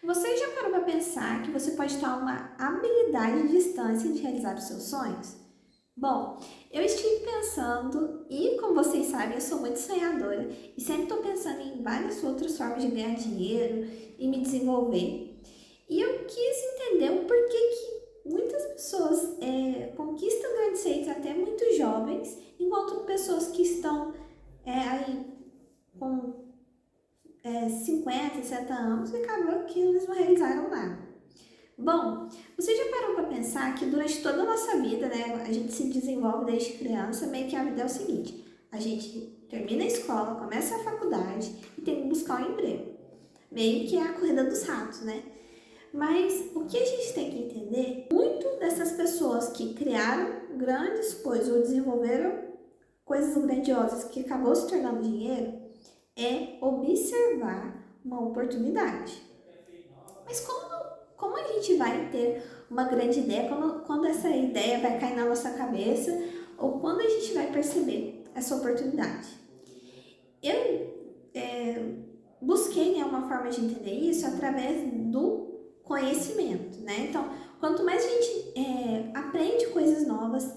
Você já parou para pensar que você pode ter uma habilidade de distância de realizar os seus sonhos? Bom, eu estive pensando e, como vocês sabem, eu sou muito sonhadora e sempre estou pensando em várias outras formas de ganhar dinheiro e me desenvolver. E eu quis entender o porquê que muitas pessoas conquistam grandes feitos até muito jovens, enquanto pessoas que estão aí com 50, 60 anos e acabou que eles não realizaram nada. Bom, você já parou para pensar que durante toda a nossa vida, né, a gente se desenvolve desde criança, meio que a vida é o seguinte: a gente termina a escola, começa a faculdade e tem que buscar um emprego. Meio que é a corrida dos ratos, né? Mas o que a gente tem que entender, muito dessas pessoas que criaram grandes coisas ou desenvolveram coisas grandiosas que acabou se tornando dinheiro, é observar uma oportunidade. Mas como a gente vai ter uma grande ideia, quando essa ideia vai cair na nossa cabeça, ou quando a gente vai perceber essa oportunidade? Eu busquei, né, uma forma de entender isso através do conhecimento, né? Então, quanto mais a gente aprende coisas novas,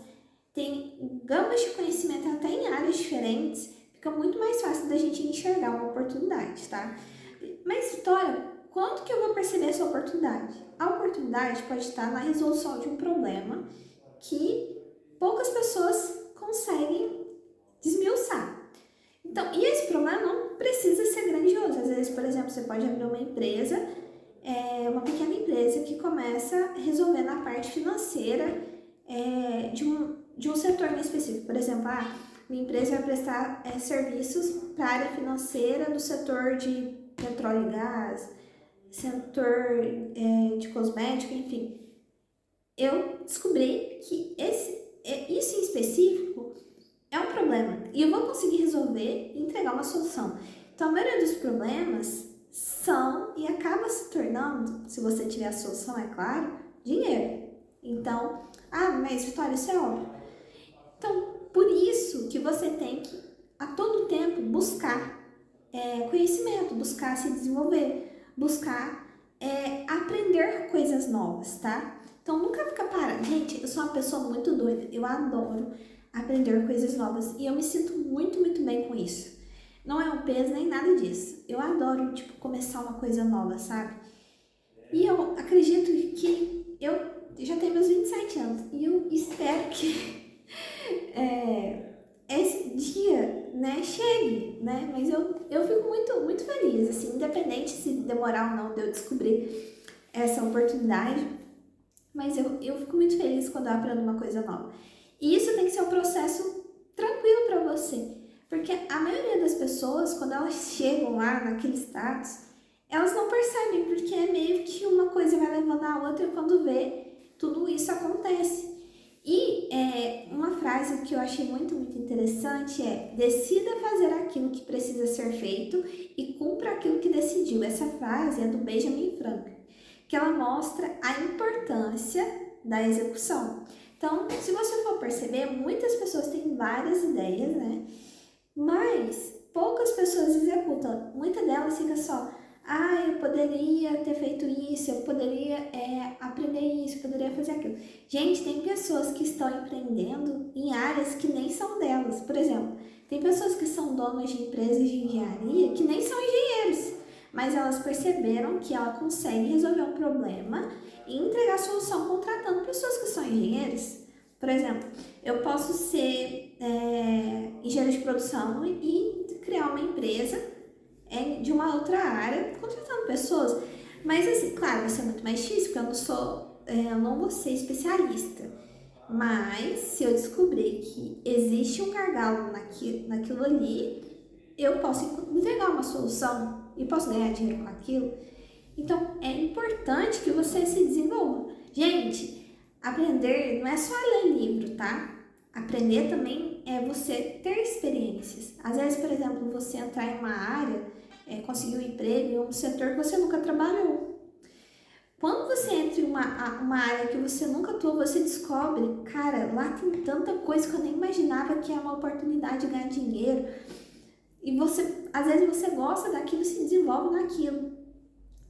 tem gamas de conhecimento até em áreas diferentes, fica muito mais fácil da gente enxergar uma oportunidade, tá? Mas, Vitória, quando que eu vou perceber essa oportunidade? A oportunidade pode estar na resolução de um problema que poucas pessoas conseguem desmiuçar. Então, e esse problema não precisa ser grandioso. Às vezes, por exemplo, você pode abrir uma empresa, uma pequena empresa que começa a resolver na parte financeira de um setor em específico. Por exemplo, minha empresa vai prestar serviços para a área financeira do setor de petróleo e gás, setor de cosmético, enfim. Eu descobri que isso em específico é um problema e eu vou conseguir resolver e entregar uma solução. Então, a maioria dos problemas são e acaba se tornando, se você tiver a solução, é claro, dinheiro. Então, mas Vitória, isso é óbvio. Então, por isso que você tem que, a todo tempo, buscar conhecimento, buscar se desenvolver, buscar aprender coisas novas, tá? Então, nunca fica parado. Gente, eu sou uma pessoa muito doida, eu adoro aprender coisas novas e eu me sinto muito, muito bem com isso. Não é um peso nem nada disso. Eu adoro, começar uma coisa nova, sabe? E eu acredito que eu já tenho meus 27 anos e eu espero que esse dia, né, chegue, né? Mas eu fico muito, muito feliz, assim, independente se demorar ou não de eu descobrir essa oportunidade, mas eu fico muito feliz quando eu aprendo uma coisa nova. E isso tem que ser um processo tranquilo para você, porque a maioria das pessoas, quando elas chegam lá naquele status, elas não percebem, porque é meio que uma coisa vai levando a outra e quando vê, tudo isso acontece. E uma frase que eu achei muito, muito interessante é: decida fazer aquilo que precisa ser feito e cumpra aquilo que decidiu. Essa frase é do Benjamin Franklin, que ela mostra a importância da execução. Então, se você for perceber, muitas pessoas têm várias ideias, né? Mas poucas pessoas executam. Muitas delas ficam só: eu poderia ter feito isso, eu poderia aprender isso, eu poderia fazer aquilo. Gente, tem pessoas que estão empreendendo em áreas que nem são delas. Por exemplo, tem pessoas que são donas de empresas de engenharia que nem são engenheiros, mas elas perceberam que ela consegue resolver um problema e entregar a solução contratando pessoas que são engenheiros. Por exemplo, eu posso ser engenheiro de produção e criar uma empresa de uma outra área, contratando pessoas. Mas, assim, claro, vai ser muito mais difícil, porque eu não vou ser especialista. Mas, se eu descobrir que existe um gargalo naquilo ali, eu posso entregar uma solução e posso ganhar dinheiro com aquilo. Então, é importante que você se desenvolva. Gente, aprender não é só ler livro, tá? Aprender também é você ter experiências. Às vezes, por exemplo, você entrar em uma área, conseguir um emprego em um setor que você nunca trabalhou. Quando você entra em uma área que você nunca atuou, você descobre, cara, lá tem tanta coisa que eu nem imaginava que é uma oportunidade de ganhar dinheiro. E às vezes você gosta daquilo e se desenvolve naquilo.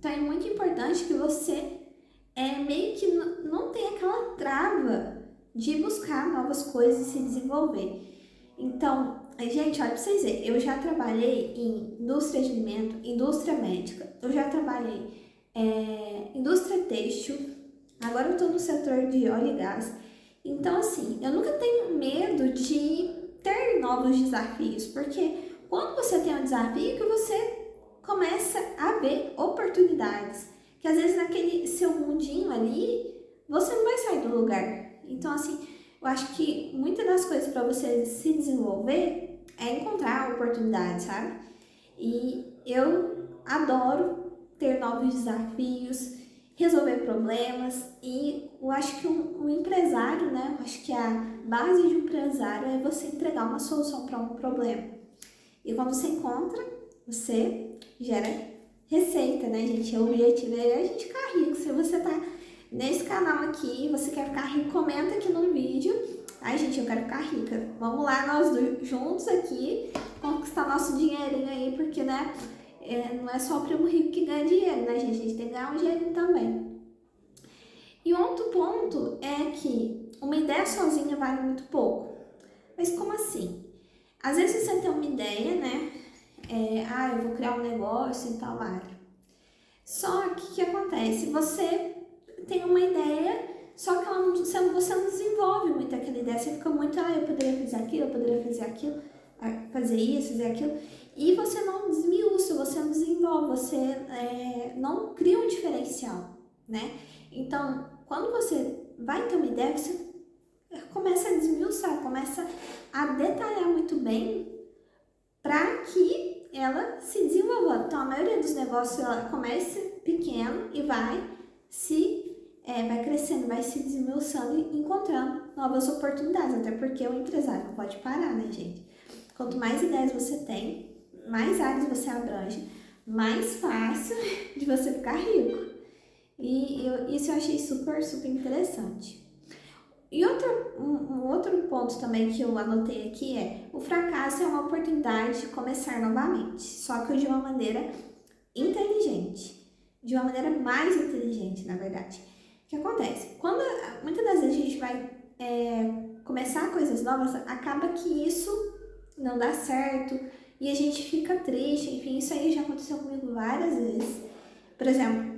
Então é muito importante que você meio que não tenha aquela trava de buscar novas coisas e se desenvolver. Então, gente, olha pra vocês verem, eu já trabalhei em indústria de alimento, indústria médica, eu já trabalhei em indústria têxtil, agora eu tô no setor de óleo e gás. Então, assim, eu nunca tenho medo de ter novos desafios, porque quando você tem um desafio, que você começa a ver oportunidades, que às vezes naquele seu mundinho ali, você não vai sair do lugar. Então, assim, eu acho que muitas das coisas para você se desenvolver é encontrar oportunidades, sabe? E eu adoro ter novos desafios, resolver problemas, e eu acho que um empresário, né? Eu acho que a base de um empresário é você entregar uma solução para um problema. E quando você encontra, você gera receita, né, gente? O objetivo é a gente ficar rico. Se você tá nesse canal aqui, você quer ficar rico, comenta aqui no vídeo. Ai, gente, eu quero ficar rica. Vamos lá, nós dois juntos aqui, conquistar nosso dinheirinho aí, porque, né, não é só o primo rico que ganha dinheiro, né, gente? A gente tem que ganhar um dinheirinho também. E outro ponto é que uma ideia sozinha vale muito pouco. Mas como assim? Às vezes você tem uma ideia, né? Eu vou criar um negócio em tal área. Só que o que acontece? Você tem uma ideia, só que você não desenvolve muito aquela ideia. Você fica muito, eu poderia fazer aquilo, eu poderia fazer aquilo, fazer isso, fazer aquilo. E você não desmiuça, você não desenvolve, você não cria um diferencial, né? Então, quando você vai ter uma ideia, você começa a desmiuçar, começa a detalhar muito bem para que ela se desenvolva. Então, a maioria dos negócios ela começa pequeno e vai crescendo, vai se desmiuçando e encontrando novas oportunidades. Até porque o empresário não pode parar, né, gente? Quanto mais ideias você tem, mais áreas você abrange, mais fácil de você ficar rico. E isso eu achei super, super interessante. E um outro ponto também que eu anotei aqui o fracasso é uma oportunidade de começar novamente, só que de uma maneira inteligente, de uma maneira mais inteligente, na verdade. O que acontece? Quando muitas das vezes a gente vai começar coisas novas, acaba que isso não dá certo e a gente fica triste, enfim, isso aí já aconteceu comigo várias vezes. Por exemplo,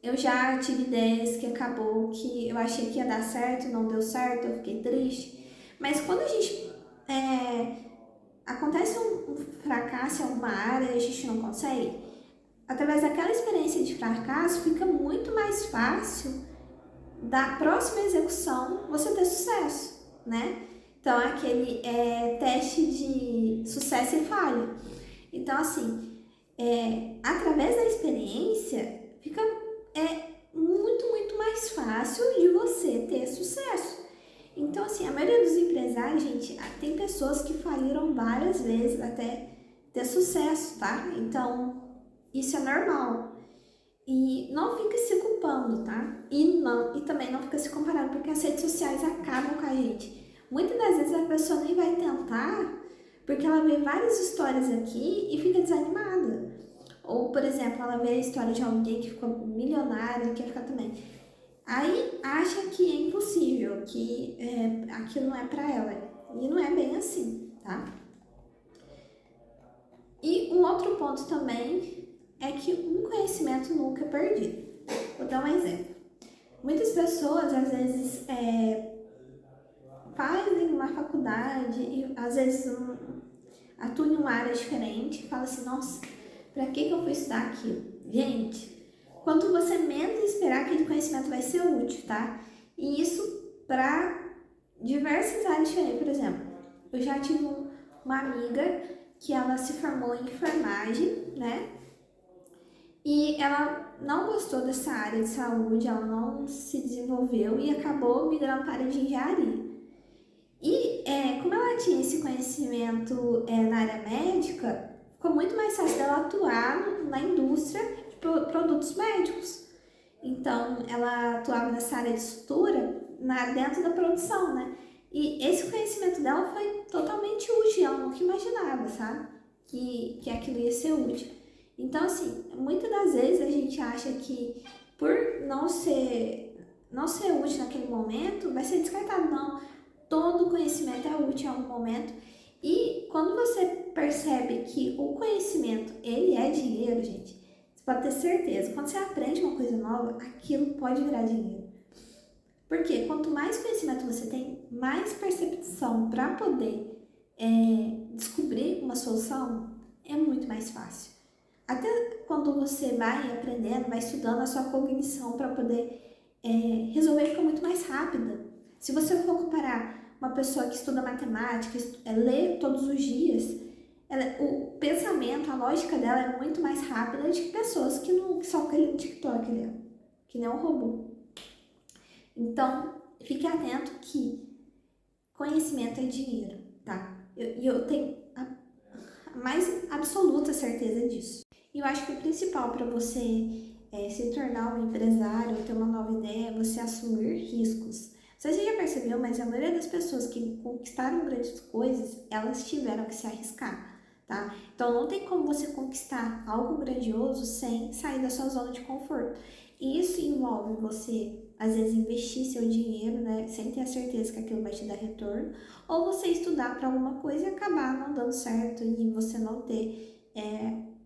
eu já tive ideias que acabou que eu achei que ia dar certo, não deu certo, eu fiquei triste. Mas quando a gente acontece um fracasso em alguma área e a gente não consegue, através daquela experiência de fracasso fica muito mais fácil da próxima execução você ter sucesso, né? Então aquele teste de sucesso e falha. Então assim, através da experiência fica muito, muito mais fácil de você ter sucesso. Então, assim, a maioria dos empresários, gente, tem pessoas que faliram várias vezes até ter sucesso, tá? Então, isso é normal. E não fica se culpando, tá? E também não fica se comparando, porque as redes sociais acabam com a gente. Muitas das vezes a pessoa nem vai tentar, porque ela vê várias histórias aqui e fica desanimada. Ou, por exemplo, ela vê a história de alguém que ficou milionário e quer ficar também. Aí acha que é impossível, que aquilo não é pra ela. E não é bem assim, tá? E um outro ponto também é que um conhecimento nunca é perdido. Vou dar um exemplo. Muitas pessoas, às vezes, fazem uma faculdade e, às vezes, atuam em uma área diferente e falam assim, nossa, pra que eu fui estudar aquilo? Gente, quanto você menos esperar, aquele conhecimento vai ser útil, tá? E isso para diversas áreas diferentes. Por exemplo, eu já tive uma amiga que ela se formou em enfermagem, né? E ela não gostou dessa área de saúde, ela não se desenvolveu e acabou migrando para a área de engenharia. E como ela tinha esse conhecimento na área médica, ficou muito mais fácil dela atuar na indústria de produtos médicos. Então, ela atuava nessa área de sutura dentro da produção, né? E esse conhecimento dela foi totalmente útil, ela nunca imaginava, sabe? Que aquilo ia ser útil. Então, assim, muitas das vezes a gente acha que por não ser útil naquele momento, vai ser descartado. Não, todo conhecimento é útil em algum momento. E quando você percebe que o conhecimento, ele é dinheiro, gente, você pode ter certeza, quando você aprende uma coisa nova, aquilo pode virar dinheiro. Porque quanto mais conhecimento você tem, mais percepção para poder descobrir uma solução, é muito mais fácil. Até quando você vai aprendendo, vai estudando, a sua cognição para poder resolver fica muito mais rápida. Se você for comparar uma pessoa que estuda matemática, lê todos os dias, o pensamento, a lógica dela é muito mais rápida do que pessoas que só ficam no TikTok, que nem um robô. Então, fique atento que conhecimento é dinheiro, tá? E eu tenho a mais absoluta certeza disso. E eu acho que o principal para você se tornar um empresário ou ter uma nova ideia é você assumir riscos. Você já percebeu, mas a maioria das pessoas que conquistaram grandes coisas, elas tiveram que se arriscar, tá? Então não tem como você conquistar algo grandioso sem sair da sua zona de conforto. E isso envolve você, às vezes, investir seu dinheiro, né, sem ter a certeza que aquilo vai te dar retorno, ou você estudar para alguma coisa e acabar não dando certo e você não ter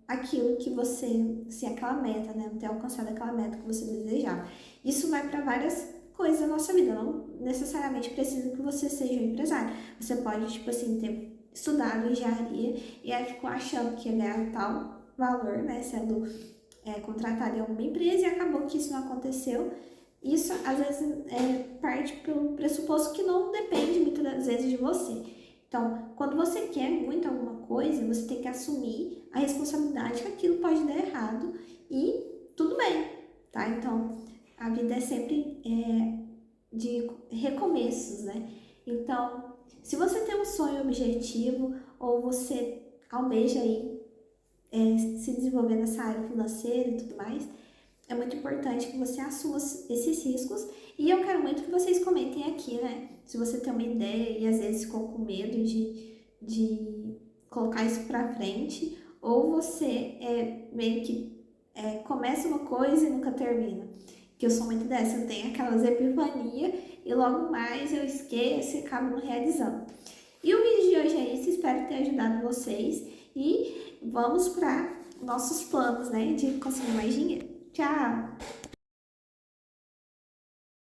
aquilo que você, se aquela meta, né, não ter alcançado aquela meta que você desejava. Isso vai para várias coisas da nossa vida, não necessariamente precisa que você seja um empresário. Você pode, tipo assim, ter estudado engenharia e aí ficou achando que ia ganhar tal valor, né, sendo contratado em alguma empresa e acabou que isso não aconteceu. Isso, às vezes, parte pelo pressuposto que não depende muitas das vezes de você. Então, quando você quer muito alguma coisa, você tem que assumir a responsabilidade que aquilo pode dar errado e tudo bem, tá? Então, a vida é sempre de recomeços, né? Então, se você tem um sonho objetivo ou você almeja aí se desenvolver nessa área financeira e tudo mais, é muito importante que você assuma esses riscos e eu quero muito que vocês comentem aqui, né? Se você tem uma ideia e às vezes ficou com medo de colocar isso pra frente, ou você meio que começa uma coisa e nunca termina. Que eu sou muito dessa, eu tenho aquelas epifania e logo mais eu esqueço e acabo não realizando. E o vídeo de hoje é isso, espero ter ajudado vocês e vamos para nossos planos, né, de conseguir mais dinheiro. Tchau!